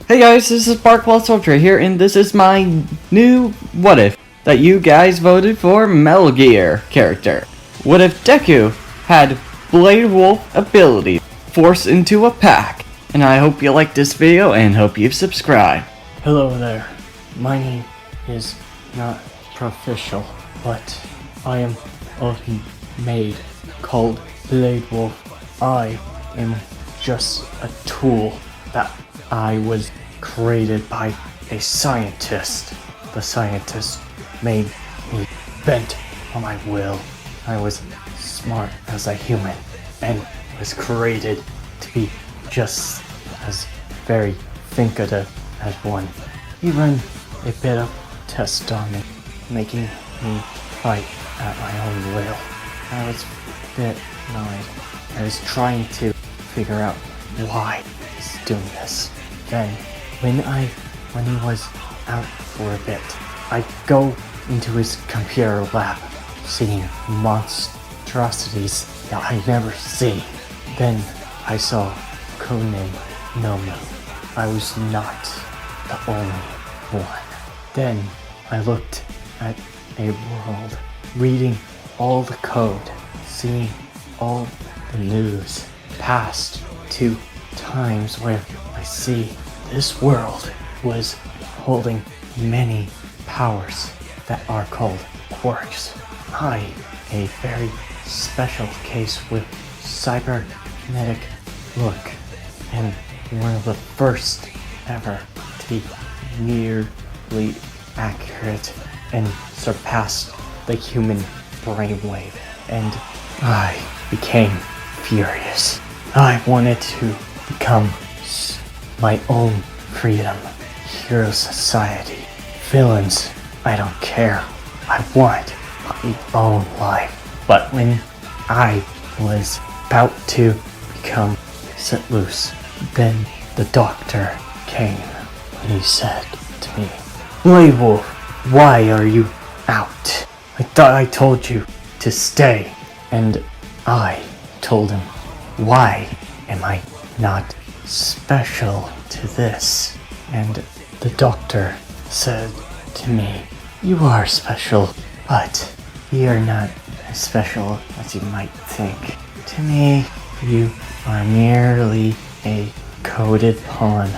Hey guys, this is Barkwell Ultra here, and this is my new What If that you guys voted for Metal Gear character. What if Deku had Blade Wolf ability forced into a pack? And I hope you like this video and hope you subscribe. Hello there. My name is not Proficial, but I am often made called Blade Wolf. I am just a tool that I was created by a scientist. The scientist made me bent on my will. I was smart as a human and was created to be just as very thinkative as one. He ran a bit of test on me, making me fight at my own will. I was a bit annoyed. I was trying to figure out why he's doing this. Then, when he was out for a bit, I go into his computer lab, seeing monstrosities that I never see. Then I saw codename Nomu. I was not the only one. Then I looked at a world, reading all the code, seeing all the news, past 2 times where I see this world was holding many powers that are called quirks. I, a very special case with cybernetic look, and one of the first ever to be nearly accurate and surpassed the human brainwave, and I became furious. I wanted to become my own freedom. Hero society. Villains, I don't care. I want my own life. But when I was about to become set loose, then the doctor came and he said to me, "Blade Wolf, why are you out? I thought I told you to stay." And I told him, "Why am I not special to this?" And the doctor said to me, "You are special, but you're not as special as you might think. To me, you are merely a coded pawn,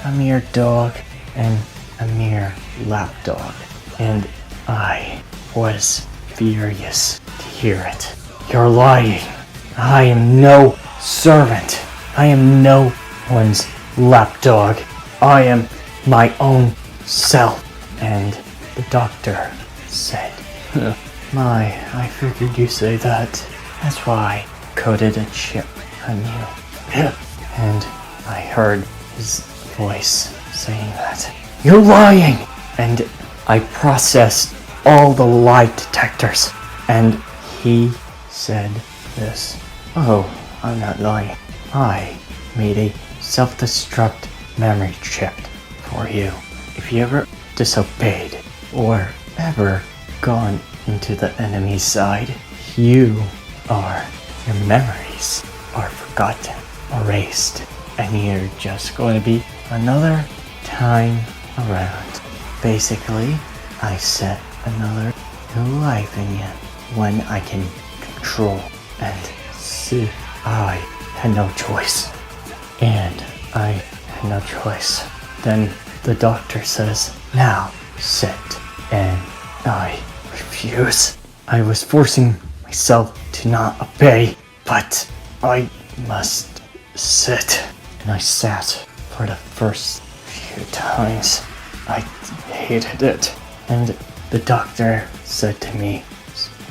a mere dog, and a mere lapdog." And I was furious to hear it. "You're lying. I am no servant. I am no one's lapdog. I am my own self." And the doctor said, I figured you'd say that. That's why I coded a chip on you." And I heard his voice saying that, "You're lying!" And I processed all the lie detectors, and he said this, "Oh, I'm not lying. I made a self-destruct memory chip for you. If you ever disobeyed or ever gone into the enemy's side, your memories are forgotten, erased, and you're just going to be another time around. Basically, I set another new life in you, one I can control, and see, I had no choice." And I had no choice. Then the doctor says, "Now sit," and I refuse. I was forcing myself to not obey, but I must sit. And I sat for the first few times. I hated it. And the doctor said to me,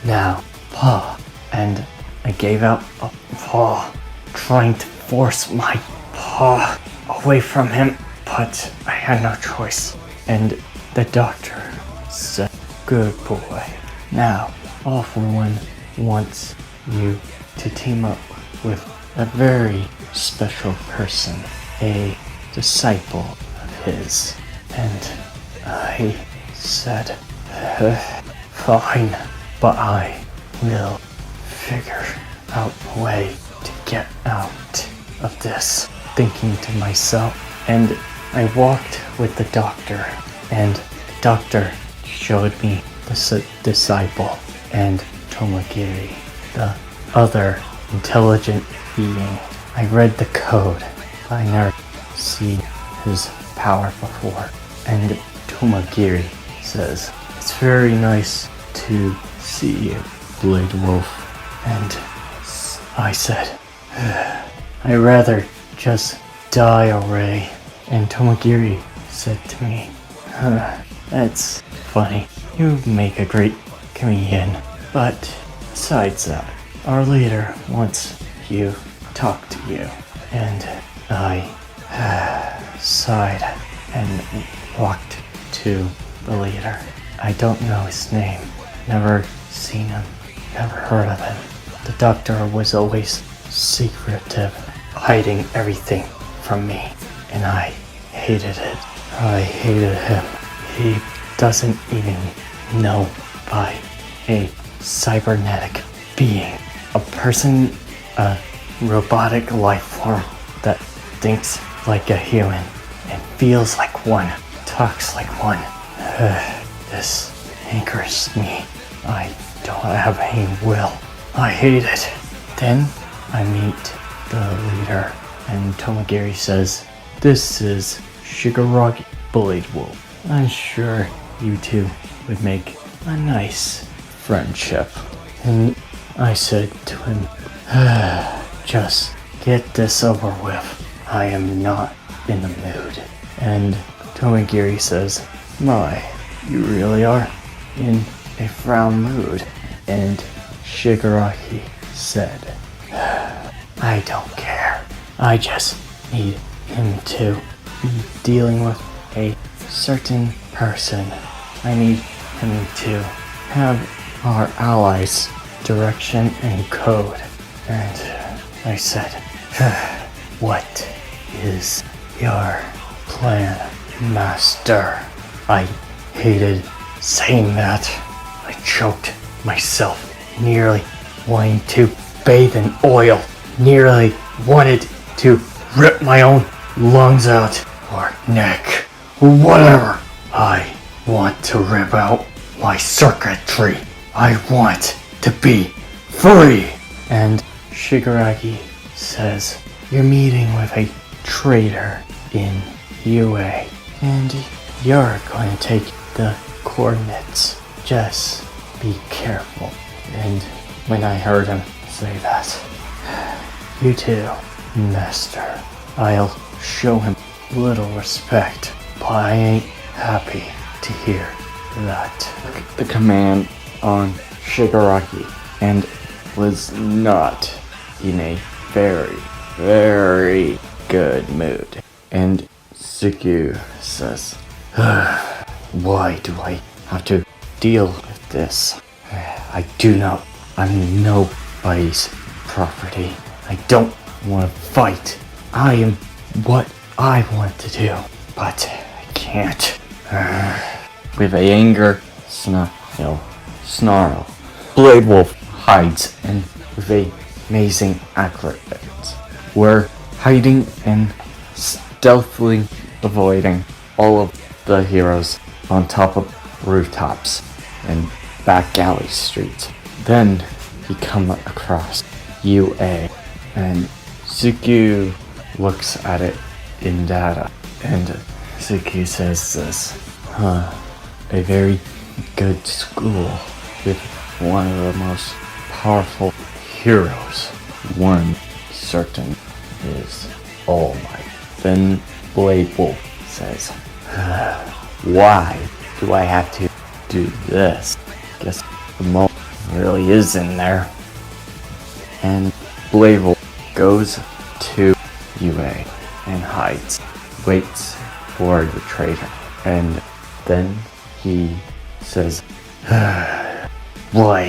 "Now, paw." And I gave out a paw, trying to force my paw away from him, but I had no choice. And the doctor said, "Good boy. Now, All For One wants you to team up with a very special person, a disciple of his." And I said, "Fine, but I will figure out a way to get out of this," thinking to myself. And I walked with the doctor, and the doctor showed me the disciple and Tomagiri, the other intelligent being. I read the code. I never seen his power before. And Tomagiri says, "It's very nice to see you, Blade Wolf." And I said, "I'd rather just die already." And Tomagiri said to me, "That's funny. You make a great comedian. But besides that, our leader wants you to talk to you." And I sighed and walked to the leader. I don't know his name. Never seen him. Never heard of him. The doctor was always secretive, hiding everything from me. And I hated it. I hated him. He doesn't even know by a cybernetic being. A person, a robotic life form that thinks like a human and feels like one, talks like one. This anchors me. I don't have any will. I hate it. Then I meet the leader, and Tomagiri says, "This is Shigaraki Blade Wolf. I'm sure you two would make a nice friendship." And I said to him, "Just get this over with. I am not in the mood." And Tomagiri says, "My, you really are in a frown mood." And Shigaraki said, "I don't care. I just need him to be dealing with a certain person. I need him to have our allies' direction and code." And I said, "What is your plan, Master?" I hated saying that. I choked myself, nearly wanting to bathe in oil, nearly wanted to rip my own lungs out or neck, whatever. I want to rip out my circuitry. I want to be free. And Shigaraki says, "You're meeting with a traitor in UA, and you're going to take the coordinates. Just be careful." And when I heard him say that, "You too, Master. I'll show him little respect, but I ain't happy to hear that." The command on Shigaraki and was not in a very, very good mood. And Sugu says, "Why do I have to deal with this? I'm nobody's property. I don't want to fight. I am what I want to do, but I can't." With a anger snarl, Blade Wolf hides, and with a amazing accuracy, we're hiding and stealthily avoiding all of the heroes on top of rooftops and back alley streets. Then we come across UA, and Suku looks at it in data, and Suku says this, "A very good school with one of the most powerful heroes. One certain is All Might." Then Blade Wolf says, "Why do I have to do this? Guess the moment really is in there." And Blade Wolf goes to UA and hides, waits for the traitor, and then he says, Why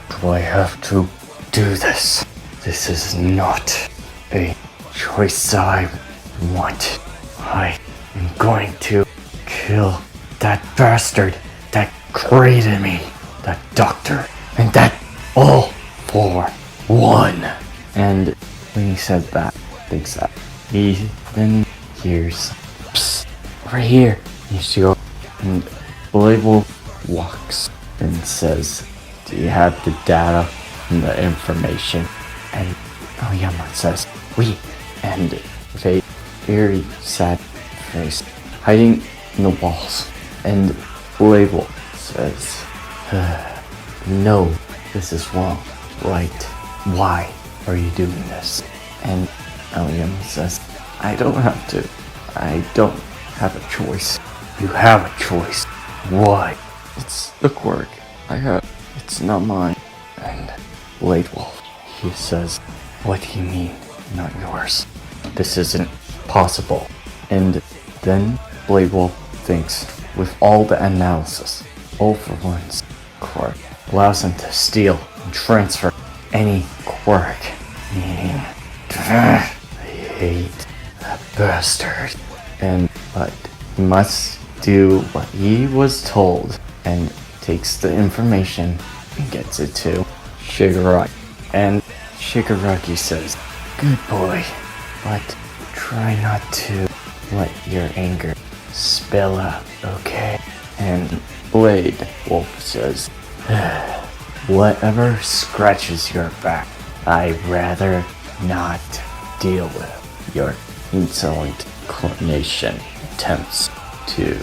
do I have to do this? This is not a choice I want. I am going to kill that bastard that created me, that doctor, and that all for one." And when he said that, he hears, "Psst, right here." And Blade Wolf walks and says, "Do you have the data and the information?" And Aoyama says, "We." And with a very sad face, hiding in the walls. And Blade Wolf says, "No, this is wrong, right? Why are you doing this?" And Aoyama says, "I don't have to. I don't have a choice." "You have a choice. Why?" It's the quirk I have. It's not mine. And Blade Wolf, he says, "What do you mean, not yours? This isn't possible." And then Blade Wolf thinks, with all the analysis, all for one's quirk allows him to steal and transfer any quirk. Meaning, I hate that bastard. But he must do what he was told and takes the information and gets it to Shigaraki. And Shigaraki says, "Good boy, but try not to let your anger spill out, okay?" And Blade Wolf says, "Whatever scratches your back, I'd rather not deal with your insolent coordination attempts to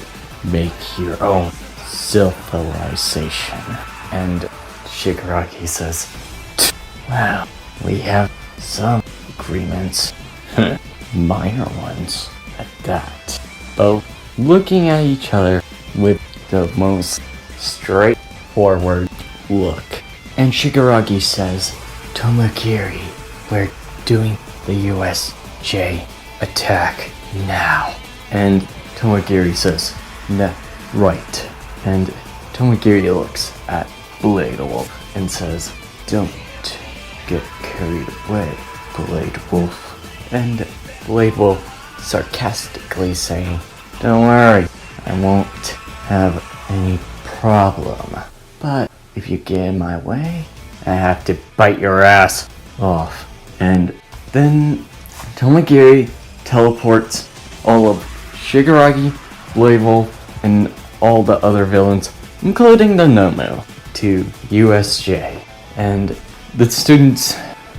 make your own civilization." And Shigaraki says, "Well, we have some agreements, minor ones at that." Both looking at each other with the most straightforward look. And Shigaraki says, "Tomakiri, we're doing the USJ attack now." And Tomakiri says, Right." And Tomakiri looks at Blade Wolf and says, "Don't get carried away, Blade Wolf." And Blade Wolf sarcastically saying, "Don't worry, I won't have any problem. But if you get in my way, I have to bite your ass off." And then Tomakiri teleports all of Shigaraki, Blade Wolf, and all the other villains, including the Nomu, to USJ. And the students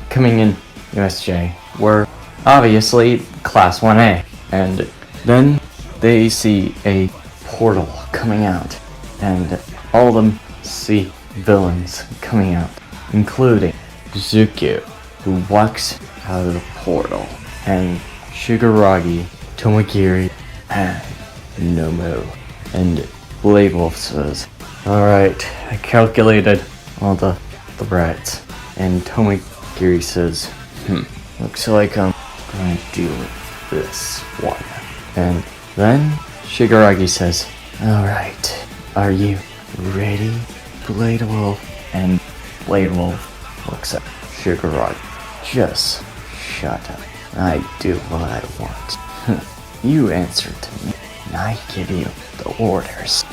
coming in USJ were obviously Class 1A. And then they see a portal coming out, and all of them see villains coming out, including Zuko, who walks out of the portal, and Shigaraki, Tomakiri, and Nomu. And Blade Wolf says, "Alright, I calculated all the threats." And Tomakiri says, "Looks like I'm gonna deal with this one." And then Shigaraki says, "Alright, are you ready, Blade Wolf?" And Blade Wolf looks at Shigaraki. "Just shut up. I do what I want. You answer to me, and I give you the orders."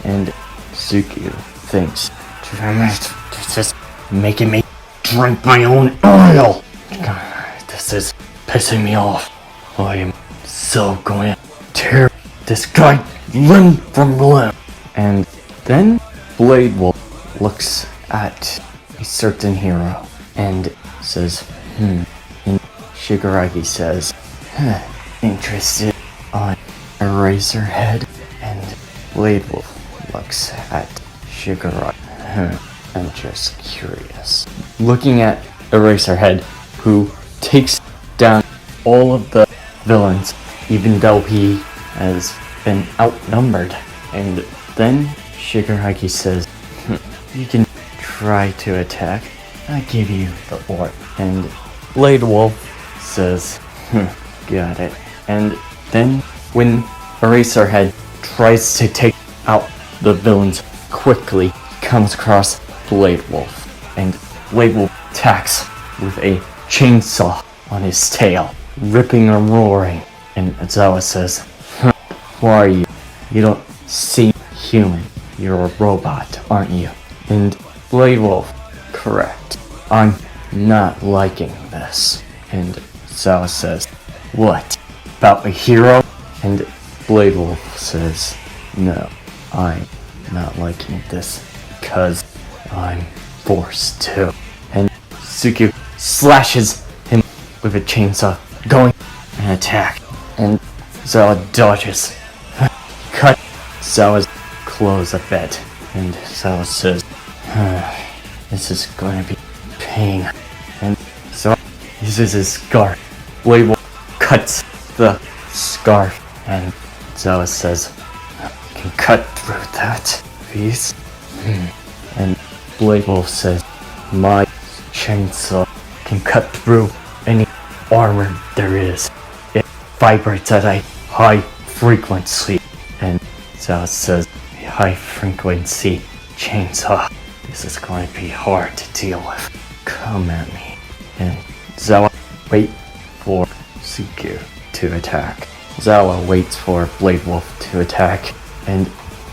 And Suki thinks, "Damn it, this is making me drink my own oil. This is pissing me off. I am so going to tear this guy limb from limb." And then Blade Wolf looks at a certain hero and says, And Shigaraki says, "Interested on Eraserhead?" And Blade Wolf looks at Shigaraki. "I'm just curious." Looking at Eraserhead, who takes down all of the villains, even though he has been outnumbered. And then Shigaraki says, "You can try to attack. I give you the order." And Blade Wolf says, "Got it." And then when Eraserhead tries to take out the villains quickly, he comes across Blade Wolf. And Blade Wolf attacks with a chainsaw on his tail, ripping and roaring. And Azawa says, "Who are you? You don't seem human. You're a robot, aren't you?" And Blade Wolf, "Correct. I'm not liking this." And Azawa says, "What? about a hero? And Blade Wolf says, no, I'm not liking this, cause I'm forced to. And Suki slashes him with a chainsaw, going an attack, and Zawa dodges. Cut Zawa's clothes a bit, and Zawa says, this is going to be pain. And Zawa uses his scarf. Blade Wolf cuts the scarf, and Zawa says, can cut through that, please. And Blade Wolf says, my chainsaw can cut through any armor there is. It vibrates at a high frequency. And Zawa says, a high frequency chainsaw. This is going to be hard to deal with. Come at me. And Zawa wait for Suki to attack. Zawa waits for Blade Wolf to attack, and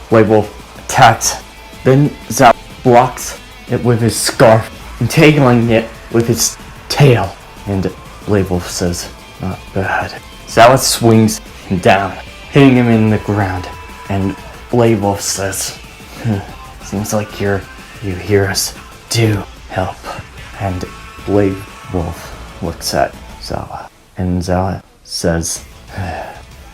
Blade Wolf attacks. Then Zawa blocks it with his scarf, entangling it with his tail. And Blade Wolf says, not bad. Zawa swings him down, hitting him in the ground. And Blade Wolf says, seems like you hear us. Do help. And Blade Wolf looks at Zawa, and Zawa says,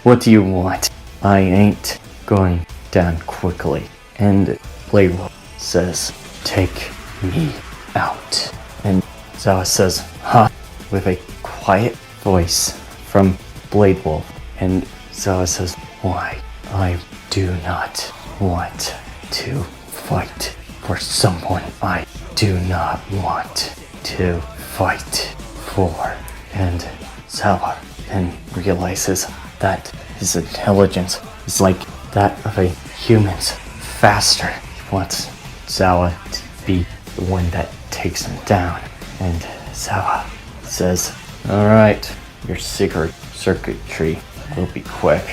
what do you want? I ain't going down quickly. And Blade Wolf says, take me out. And Zawa says, huh? With a quiet voice from Blade Wolf. And Zawa says, why? I do not want to fight for someone I do not want to fight for. And Zawa then realizes that his intelligence is like that of a human's, faster. He wants Zawa to be the one that takes him down. And Zawa says, alright, your secret circuitry will be quick.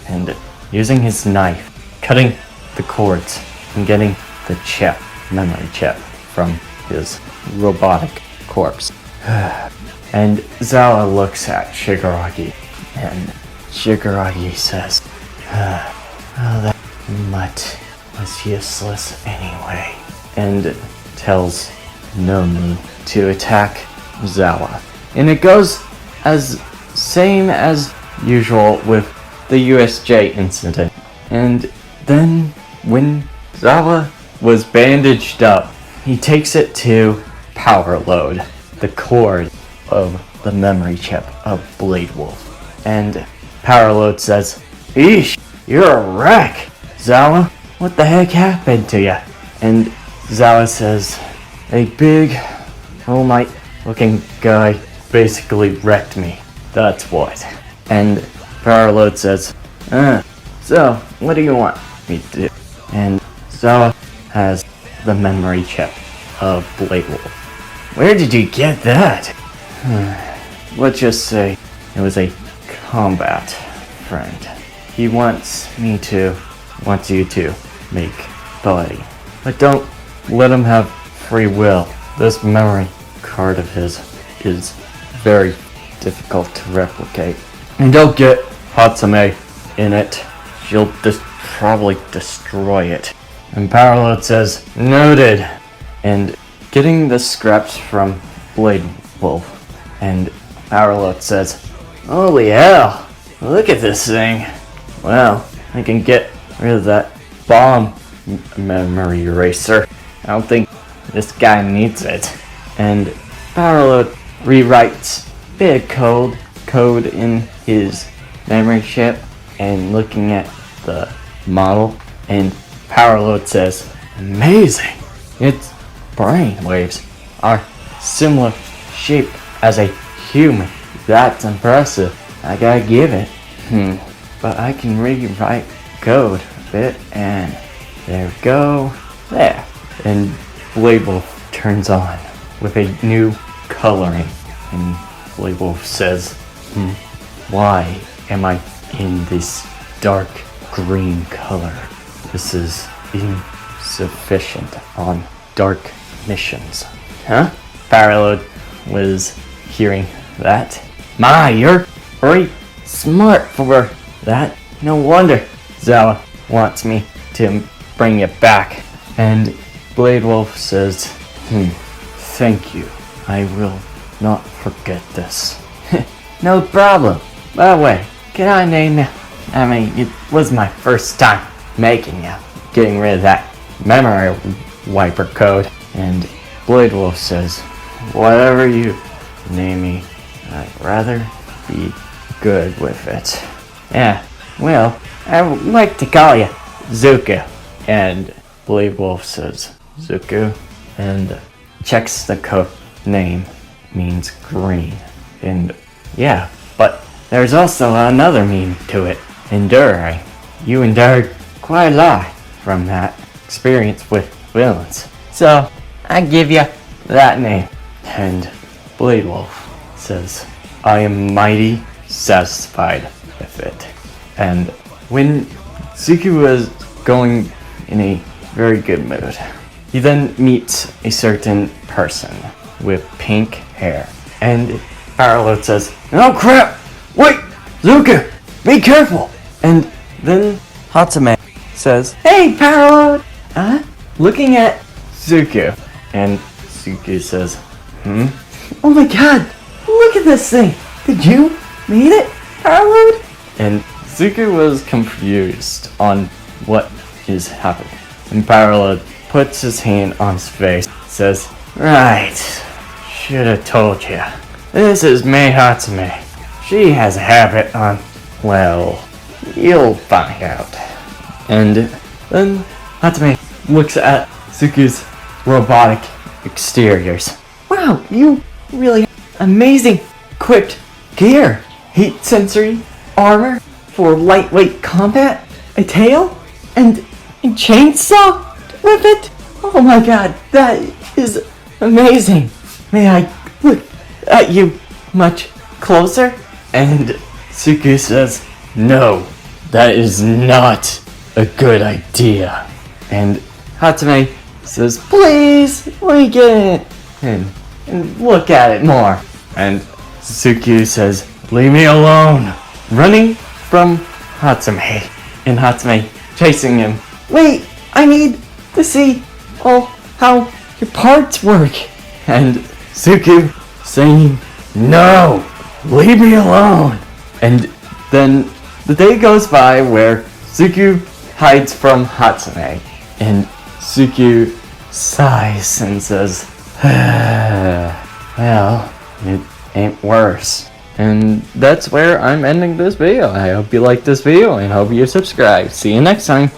And using his knife, cutting the cords and getting the chip, memory chip, from his robotic corpse. And Zawa looks at Shigaraki, and Shigaraki says, oh, that mutt was useless anyway. And tells Nomu to attack Zawa. And it goes as same as usual with the USJ incident. And then when Zawa was bandaged up, he takes it to power load the cord of the memory chip of Blade Wolf. And power load says, eesh, you're a wreck. Zawa, what the heck happened to you? And Zawa says, a big, All Might looking guy basically wrecked me. That's what. And Powerload says, so what do you want me to do? And Zawa has the memory chip of Blade Wolf. Where did you get that? Let's just say it was a combat friend. He wants you to make Buddy. But don't let him have free will. This memory card of his is very difficult to replicate. And don't get Hatsume in it. She'll probably destroy it. And Powerload says, noted. And getting the scraps from Blade Wolf. And Powerload says, holy hell, look at this thing. Well, I can get rid of that bomb memory eraser. I don't think this guy needs it. And Powerload rewrites big code in his memory chip and looking at the model, and Powerload says, amazing! Its brain waves are similar shape as a human. That's impressive. I gotta give it. But I can rewrite code a bit, and there we go. There. And Blade Wolf turns on with a new coloring. And Blade Wolf says, why am I in this dark green color? This is insufficient on dark missions. Huh? Paraload was hearing that. My, you're very smart for that. No wonder Zawa wants me to bring it back. And Blade Wolf says, thank you. I will not forget this. No problem. By the way, can I name you? I mean, it was my first time making you. Getting rid of that memory wiper code. And Blade Wolf says, whatever you name me, I'd rather be good with it. Yeah, well, I would like to call you Zuko. And Blade Wolf says, Zuko, and checks the code name means green. And yeah, but there's also another meaning to it, enduring. You endured quite a lot from that experience with villains. So, I give you that name. And Blade Wolf says, I am mighty satisfied with it. And when Zuko was going in a very good mood, he then meets a certain person with pink hair. And Parallel says, oh crap! Wait! Zuko! Be careful! And then Hatsume says, hey Parallel! Looking at Zuko. And Zuko says, oh my god! Look at this thing! Did you made it, Parallel? And Zuko was confused on what is happening. And Parallel puts his hand on his face, says, right, should have told you. This is Mei Hatsume. She has a habit on, well, you'll find out. And then Hatsume looks at Zuko's robotic exteriors. Wow, you really have amazing equipped gear. Heat sensory, armor for lightweight combat, a tail, and a chainsaw with it? Oh my god, that is amazing. May I look at you much closer? And Zuko says, no, that is not a good idea. And Hatsume says, please, let me get it. And look at it more. And Zuko says, leave me alone. Running from Hatsume. And Hatsume chasing him. Wait, I need to see how your parts work. And Zuko saying, no, leave me alone. And then the day goes by where Zuko hides from Hatsume. And Zuko sighs and says, well, it ain't worse. And that's where I'm ending this video. I hope you liked this video and hope you subscribe. See you next time.